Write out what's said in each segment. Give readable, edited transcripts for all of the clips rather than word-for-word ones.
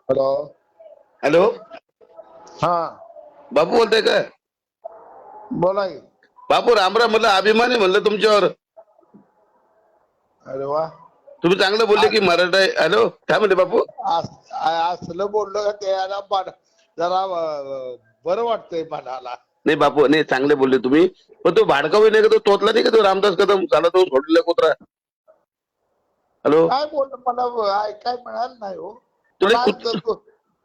Hello. Hello, हा बापू बोलताय का? बोला की. बापू रामराम, म्हणलं अभिमान आहे म्हणलं तुमच्यावर. अरे वा. तुम्ही चांगलं बोलले की मराठा आहे. हॅलो, काय म्हणते बापू? असलं बोललं का ते याला जरा बरं वाटतंय मनाला. नाही बापू, नाही चांगले बोलले तुम्ही. पण तो भाडकाऊ नाही का, तो तोतला नाही का, तो रामदास कदम झाला, तो सोडलेला कुत्रा. हॅलो, काय बोललं मला काय मिळालं नाही हो. तुला मला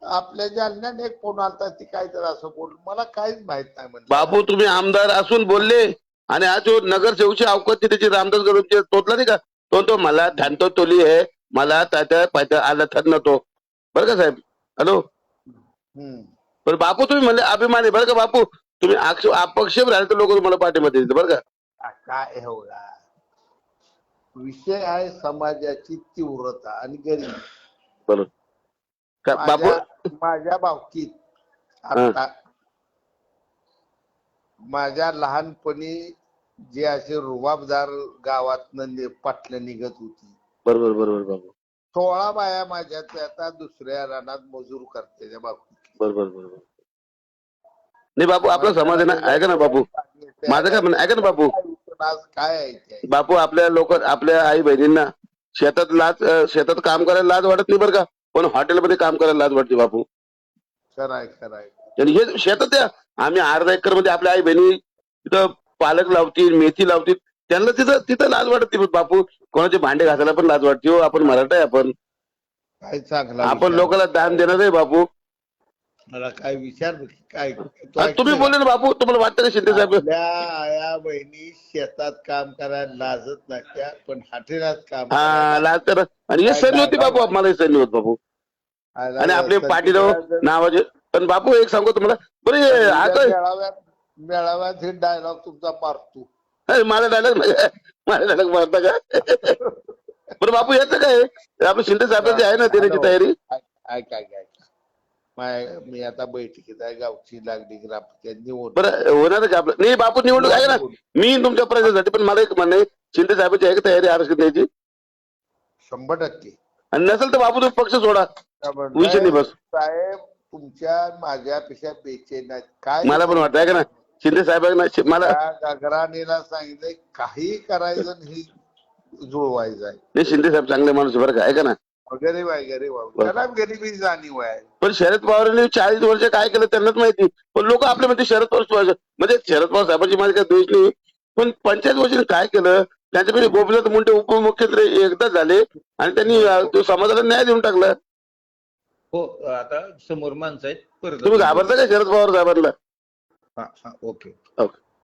आपल्या जालन्यात एक फोन आलता, ती काय तर असं बोल, मला काहीच माहित नाही म्हणलं. बापू तुम्ही आमदार असून बोलले, आणि आज जो नगरसेवकची अवकाश त्याची रामदास कदमची तोतला नाही का, तो मला ध्यानतो तोली आहे, मला त्याच्या पायथ्या आला थर नव्हतो. बरं का साहेब? हॅलो. पण बापू तुम्ही म्हणले अभिमान आहे बरं का बापू. तुम्ही अपक्ष राहिले तर लोक तुम्हाला पाठिंबा देतील बरं का. काय हो का विषय आहे, समाजाची तीव्रता आणि गरीब. बरोबर का बापू? माझ्या बाबतीत हा. आता माझ्या लहानपणी जे असे रुबाबदार गावातनं पाटलं निघत होती, बरोबर बरोबर बापू. 16 बाया माझ्या आता दुसऱ्या रानात मजूर करते त्या बाबतीत. बरोबर बरोबर. नाही बापू, आपला समाज आहे ना, ऐका ना बापू, माझं काय म्हणणं ऐका ना बापू. आज काय आहे ते? बापू आपल्या लोक, आपल्या आई बहिणींना शेतात काम करायला लाज वाटत नाही बरं का, पण हॉटेलमध्ये काम करायला लाज वाटते बापू. खराय खराय. आणि हे शेतात द्या, आम्ही अर्धा एकर मध्ये आपल्या आई बहिणी तिथं पालक लावतील, मेथी लावतील, त्यांना तिथं तिथं लाज वाटते बापू. कोणाचे भांडे घासायला पण लाज वाटते हो. आपण मराठा आहे, काय चांगला आपण लोकांना दान देणार आहे बापू. मला काय विचार काय तुम्ही बोलले ना बापू, तुम्हाला वाटतं का शिंदे साहेब? आपल्या आया बहिणी शेतात काम करायला लाजत नसत्या, पण हॉटेलात काम लाज तर, आणि हे सण होती बापू, मला हे सण होत बापू. आणि आपले पाटील नावाचे. पण बापू एक सांगू तुम्हाला बरं, आता मेळाव्यात हे डायलॉग तुमचा मारतो. माझा डायलॉग मारता का? बरं बापू, याचं काय आपलं शिंदे साहेबांची आहे ना देण्याची तयारी? मी आता बैठकीत आहे, गावची लागली ग्रामपंचायत निवडणूक. बरं होणार का आपलं? नाही बापू, निवडणूक आहे ना, मी तुमच्या प्रश्नासाठी, पण मला एक म्हणणं आहे, शिंदे साहेबांची आहे का तयारी आरक्षण द्यायची? 100%. आणि नसेल तर बापू तुम्ही पक्ष सोडा, विषय नाही बस. साहेब तुमच्या माझ्यापेक्षा बेचैन आहेत. काय मला पण वाटतं आहे का ना, शिंदे साहेबांना मला गगराणीला सांगितलंय काही करायचं नाही, जुळवायचं आहे. नाही, शिंदे साहेब चांगले माणूस बरं का, आहे का ना. गरीब आहे, गरीब आहे, त्याला गरिबी जाणीव आहे. पण शरद पवारांनी 40 वर्ष काय केलं त्यांनाच माहिती. पण लोक आपल्या म्हणजे शरद पवार साहेबांची माझी काही दोष नाही, पण 45 वर्षांनी काय केलं त्यांच्याकडे. गोपीनाथ मुंडे उपमुख्यमंत्री एकदा झाले आणि त्यांनी समाजाला न्याय देऊन टाकला. हो, आता समोर माणसं आहेत. तुम्ही घाबरता का शरद पवार साहेबांना? ओके. ओके.